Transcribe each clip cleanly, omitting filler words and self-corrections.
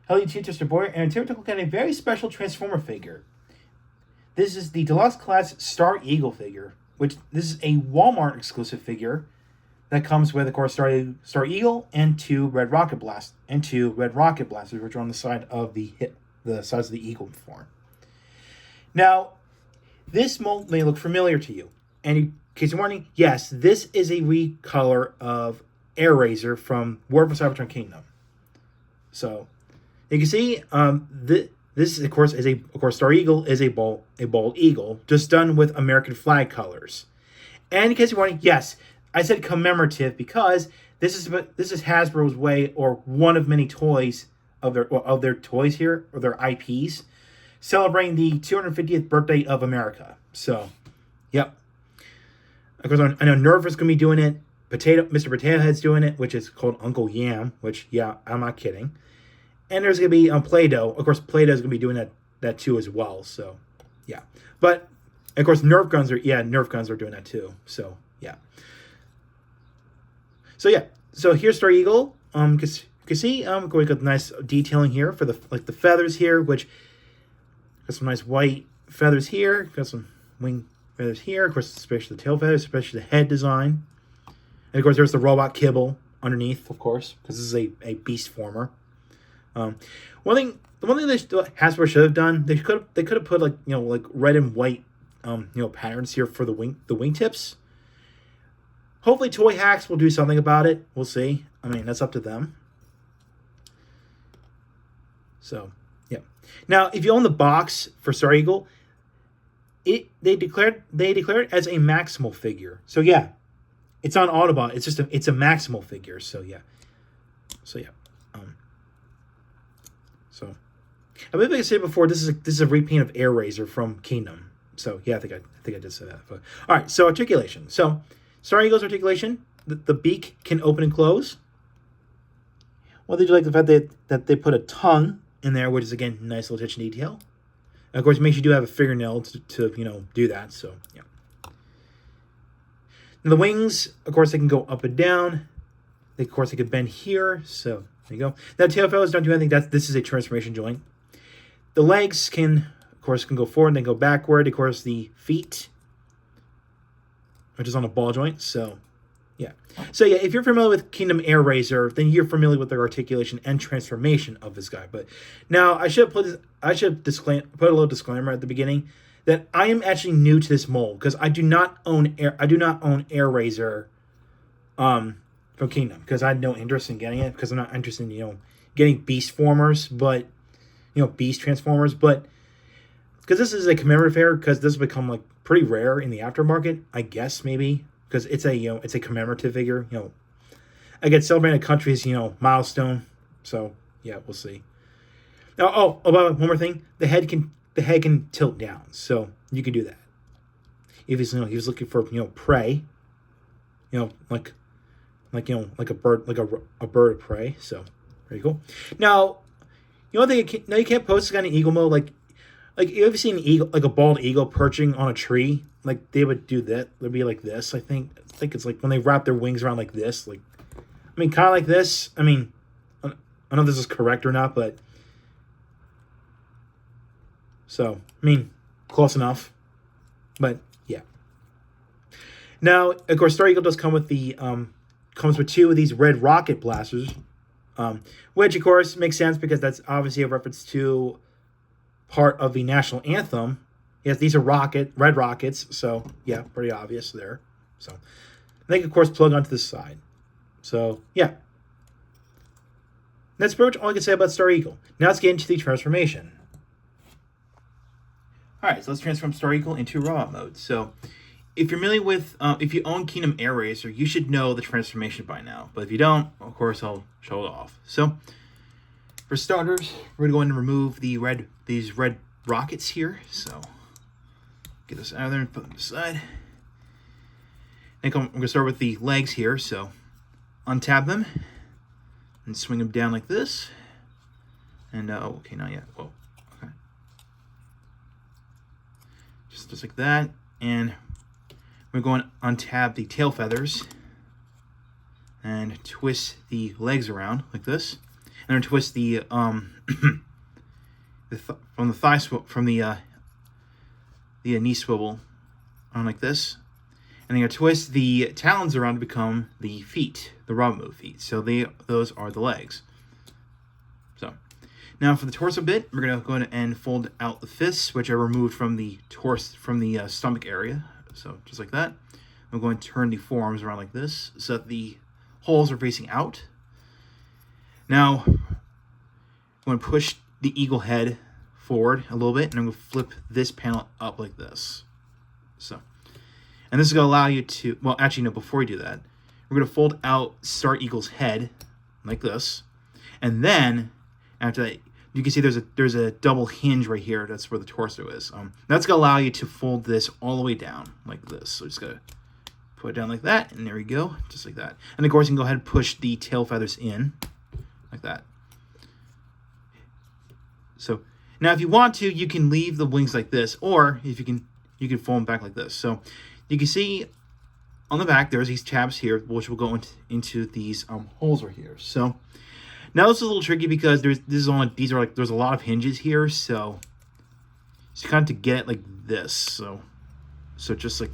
Hello YouTube, Mr. Boyer, and today we're looking at a very special Transformer figure. This is the Deluxe Class Star Eagle figure, which this is a Walmart exclusive figure that comes with, of course, Star Eagle and two Red Rocket Blasters, which are on the side of the sides of the Eagle form. Now, this mold may look familiar to you, and in case you're wondering, yes, this is a recolor of Airazor from War for Cybertron Kingdom. So you can see, this of course Star Eagle is a bald eagle, just done with American flag colors. And in case you're wondering, yes, I said commemorative because this is Hasbro's way, or one of many toys of their toys here, or their IPs, celebrating the 250th birthday of America. So, yep. Of course, I know Nerf is going to be doing it. Mr. Potato Head's doing it, which is called Uncle Yam, which, yeah, I'm not kidding. And there's going to be Play-Doh. Of course, Play-Doh is going to be doing that too as well. So, yeah. But, of course, Nerf guns are doing that too. So, yeah. So, yeah. So, here's Star Eagle. You can see, we got nice detailing here for the feathers here, which got some nice white feathers here. Got some wing feathers here. Of course, especially the tail feathers, especially the head design. And, of course, there's the robot kibble underneath, of course, because this is a beast former. The one thing Hasbro should have done, they could have put like red and white patterns here for the wingtips. Hopefully Toy Hacks will do something about it. We'll see. I mean, that's up to them. So, yeah. Now, if you own the box for Star Eagle, they declared it as a maximal figure. So yeah, it's on Autobot. It's a maximal figure. So yeah. So, I believe I said before, this is a repaint of Airazor from Kingdom. So yeah, I think I did say that. But all right, so articulation. So Star Eagle's articulation, the beak can open and close. Well, did you like the fact that they put a tongue in there, which is again nice little attention detail. And of course, it makes you do have a fingernail to do that. So yeah. Now the wings, of course, they can go up and down. Of course, they can bend here. So there you go. Now, tail feathers don't do anything. This is a transformation joint. The legs can go forward and then go backward. Of course, the feet, which is on a ball joint. So, yeah. So, yeah, if you're familiar with Kingdom Airazor, then you're familiar with the articulation and transformation of this guy. But now, I should put a little disclaimer at the beginning that I am actually new to this mold because I do not own Airazor from Kingdom, because I had no interest in getting it, because I'm not interested in, getting beast formers, but, beast transformers, but, because this is a commemorative figure, because this has become, pretty rare in the aftermarket, I guess, maybe, because it's a commemorative figure, I get celebrated countries, milestone, so, yeah, we'll see. Now, about one more thing, the head can tilt down, so you can do that. If he's, he was looking for, prey, like a bird, a bird of prey. So very cool. Now, you can't post this kind of eagle mode. Like you ever seen an eagle, like a bald eagle perching on a tree? Like they would do that. They'd be like this. I think it's like when they wrap their wings around like this. Kind of like this. I mean, I don't know if this is correct or not, but so close enough. But yeah. Now, of course, Star Eagle does come with comes with two of these Red Rocket Blasters, which, of course, makes sense because that's obviously a reference to part of the national anthem. Yes, these are red rockets, so, yeah, pretty obvious there. So, they can, of course, plug onto the side. So, yeah. That's pretty much all I can say about Star Eagle. Now let's get into the transformation. Alright, so let's transform Star Eagle into robot mode. So, if you're familiar with, if you own Kingdom Airazor, you should know the transformation by now. But if you don't, of course, I'll show it off. So, for starters, we're going to remove these red rockets here. So, get this out of there and put them aside. I'm going to start with the legs here. So, untab them and swing them down like this. And, okay, not yet. Whoa, okay. Just like that. And we're going to untab the tail feathers and twist the legs around like this. then twist the from the thigh from the knee swivel on like this, and then you're gonna twist the talons around to become the feet, the robot mode feet. So those are the legs. So now for the torso bit, we're gonna go ahead and fold out the fists, which I removed from the stomach area. So just like that. I'm going to turn the forearms around like this so that the holes are facing out. Now, I'm going to push the eagle head forward a little bit, and I'm going to flip this panel up like this. So, and this is going to allow you to, well, actually, no, before we do that, we're going to fold out Star Eagle's head like this. And then, after that, you can see there's a double hinge right here. That's where the torso is. That's going to allow you to fold this all the way down like this. So just got to put it down like that, and there we go, just like that. And of course, you can go ahead and push the tail feathers in, like that. So now, if you want to, you can leave the wings like this, or if you can fold them back like this. So you can see on the back there's these tabs here, which will go into these holes right here. So now this is a little tricky because there's a lot of hinges here, so it's kind of to get it like this. So just like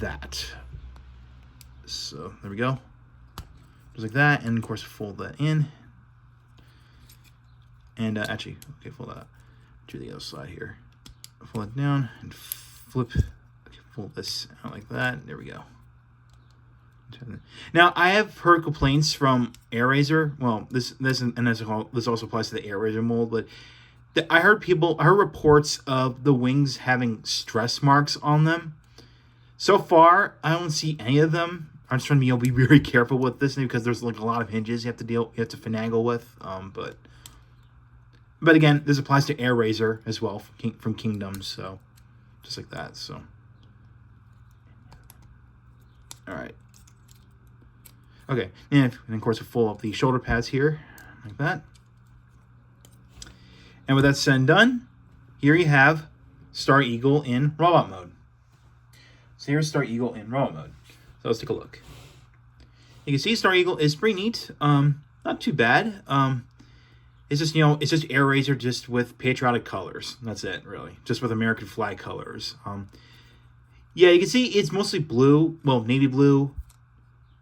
that. So there we go, just like that, and of course fold that in, and actually, okay, fold that to the other side here, fold it down and flip, okay, fold this out like that. There we go. Now I have heard complaints from AirRaiser. Well, this also applies to the AirRaiser mold, but I heard reports of the wings having stress marks on them. So far, I don't see any of them. I'm just trying to be very careful with this because there's like a lot of hinges you have to finagle with. But again, this applies to AirRaiser as well from Kingdom. So just like that. So all right. Okay, and of course we fold up the shoulder pads here like that. And with that said and done, here you have Star Eagle in robot mode. So here's Star Eagle in robot mode. So let's take a look. You can see Star Eagle is pretty neat. Not too bad. It's just AirRaiser just with patriotic colors. That's it, really. Just with American flag colors. Yeah, you can see it's mostly blue. Well, navy blue.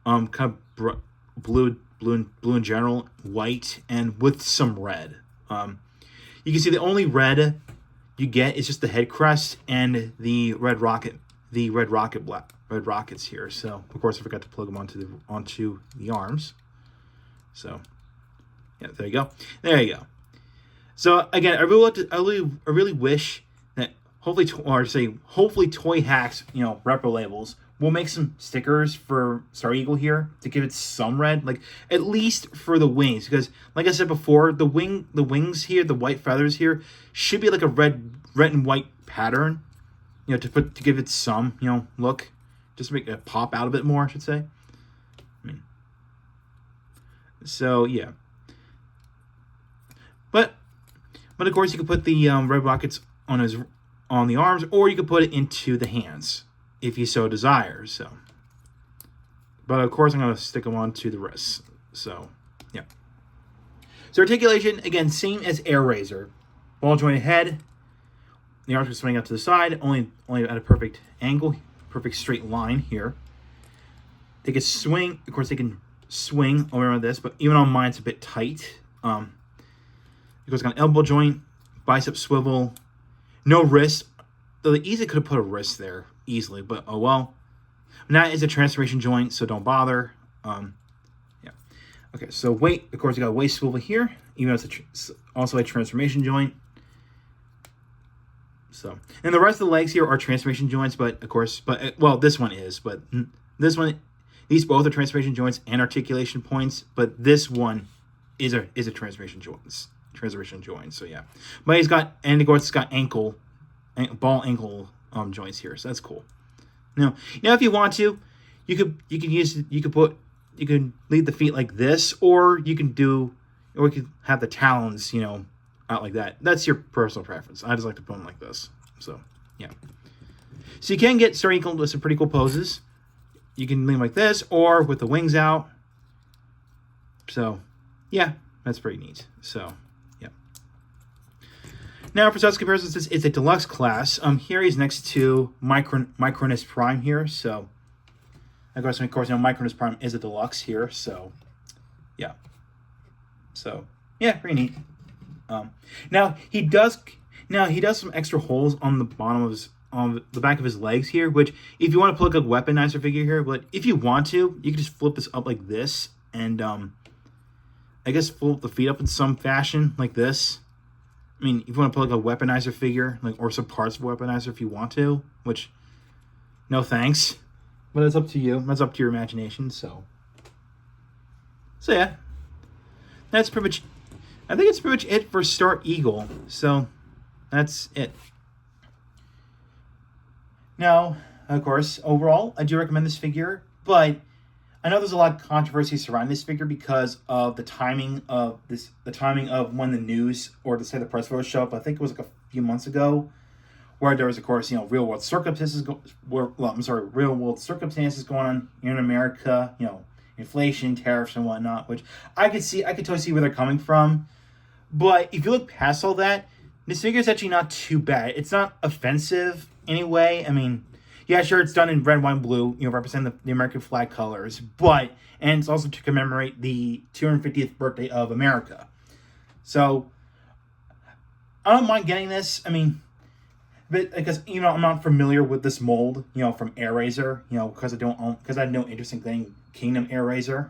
Kind of blue in general, white, and with some red. You can see the only red you get is just the head crest and the red rockets here. So of course I forgot to plug them onto the arms. So yeah, there you go. There you go. So again, I really wish that hopefully Toy Hacks, repro labels will make some stickers for Star Eagle here to give it some red, like at least for the wings, because like I said before, the wings here, the white feathers here, should be like a red and white pattern, to give it some, look, just to make it pop out a bit more, I should say. So yeah, but of course you could put the red rockets on the arms, or you could put it into the hands if you so desire. So, but of course I'm going to stick them onto the wrists. So yeah. So articulation, again, same as AirRaiser. Ball jointed head. The arms can swing out to the side, only at a perfect angle, perfect straight line here. They can swing, of course they can swing around this, but even on mine it's a bit tight. It goes on elbow joint, bicep swivel, no wrist. Though they easily could have put a wrist there easily, but oh well. Now it's a transformation joint, so don't bother. Yeah. Okay, so weight, of course you got a waist swivel here, even though it's also a transformation joint. So, and the rest of the legs here are transformation joints, but of course, this one is, but this one, these both are transformation joints and articulation points, but this one is a transformation joint. So yeah, but of course it's got ball ankle joints here, so that's cool. Now if you want to, you could leave the feet like this, or you could have the talons, out like that. That's your personal preference. I just like to put them like this. So yeah. So you can get Star Eagle with some pretty cool poses. You can leave them like this, or with the wings out. So yeah, That's pretty neat. So, yeah. Now, for size comparisons, this is a deluxe class. Here he's next to Micronus Prime here. So, of course, Micronus Prime is a deluxe here. So, yeah. So, yeah, pretty neat. Now he does some extra holes on the bottom of his on the back of his legs here, which if you want to put like a weaponizer figure here, but if you want to, you can just flip this up like this and I guess flip the feet up in some fashion like this. I mean, if you want to put like a weaponizer figure, like or some parts of weaponizer if you want to, which no thanks. But that's up to you. That's up to your imagination. So yeah. That's pretty much I think it's pretty much it for Star Eagle. So that's it. Now, of course, overall, I do recommend this figure, but I know there's a lot of controversy surrounding this figure because of the timing of when the news or to say the press photos show up. I think it was like a few months ago, where there was, of course, real world circumstances. Real world circumstances going on here in America. Inflation, tariffs, and whatnot. Which I could totally see where they're coming from. But if you look past all that, this figure is actually not too bad. It's not offensive anyway. I mean, yeah, sure, it's done in red, white, and blue, representing the American flag colors, and it's also to commemorate the 250th birthday of America. So, I don't mind getting this. I mean, but because, I'm not familiar with this mold, from Airazor, because I had no interest in getting Kingdom Airazor.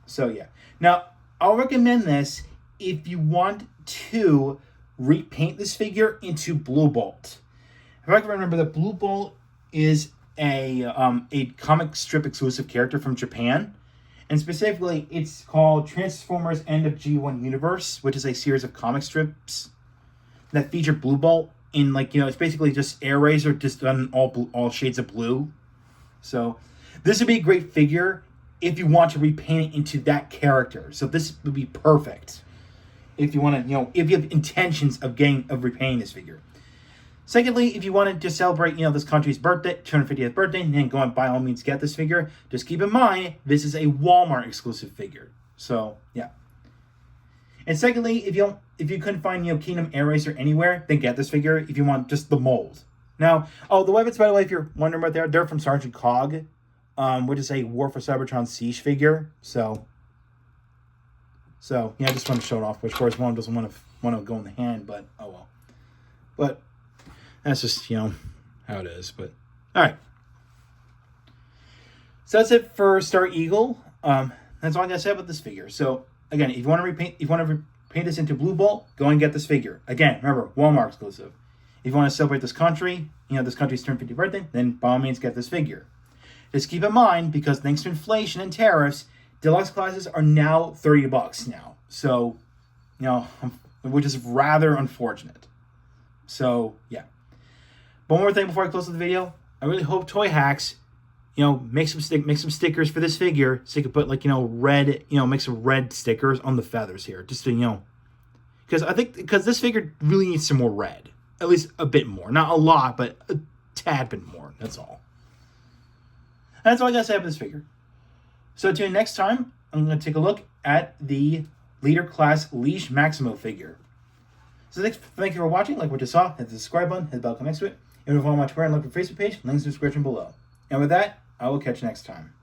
So, yeah. Now, I'll recommend this if you want to repaint this figure into Blue Bolt. If I can remember, that Blue Bolt is a comic strip exclusive character from Japan, and specifically, it's called Transformers End of G1 Universe, which is a series of comic strips that feature Blue Bolt in it's basically just Airazor just done all shades of blue. So this would be a great figure if you want to repaint it into that character. So this would be perfect if you want to, if you have intentions of repainting this figure. Secondly, if you wanted to celebrate, this country's birthday, 250th birthday, then go and by all means get this figure. Just keep in mind, this is a Walmart exclusive figure. So, yeah. And secondly, if you couldn't find, Kingdom Airazor anywhere, then get this figure if you want just the mold. Now, the weapons, by the way, if you're wondering about they're from Sergeant Cog, which is a War for Cybertron Siege figure. So yeah, I just want to show it off. Which, of course, one doesn't want to go in the hand, but oh well. But that's just how it is. But all right, so that's it for Star Eagle. That's all I gotta say about this figure. So again, if you want to repaint this into Blue Bolt, go and get this figure. Again, remember, Walmart exclusive. If you want to celebrate this country, this country's turned 50th birthday, then by all means get this figure. Just keep in mind, because thanks to inflation and tariffs, deluxe classes are now $30 now. So, which is rather unfortunate. So, yeah. One more thing before I close the video. I really hope Toy Hacks, make some stickers for this figure, so you can put red, make some red stickers on the feathers here, just to because this figure really needs some more red, at least a bit more, not a lot, but a tad bit more. That's all. That's all I gotta say about this figure. So until next time, I'm gonna take a look at the Leader Class Leash Maximo figure. So thank you for watching. Like what you saw, hit the subscribe button, hit the bell next to it. If you want to follow my Twitter and look at Facebook page, links in the description below. And with that, I will catch you next time.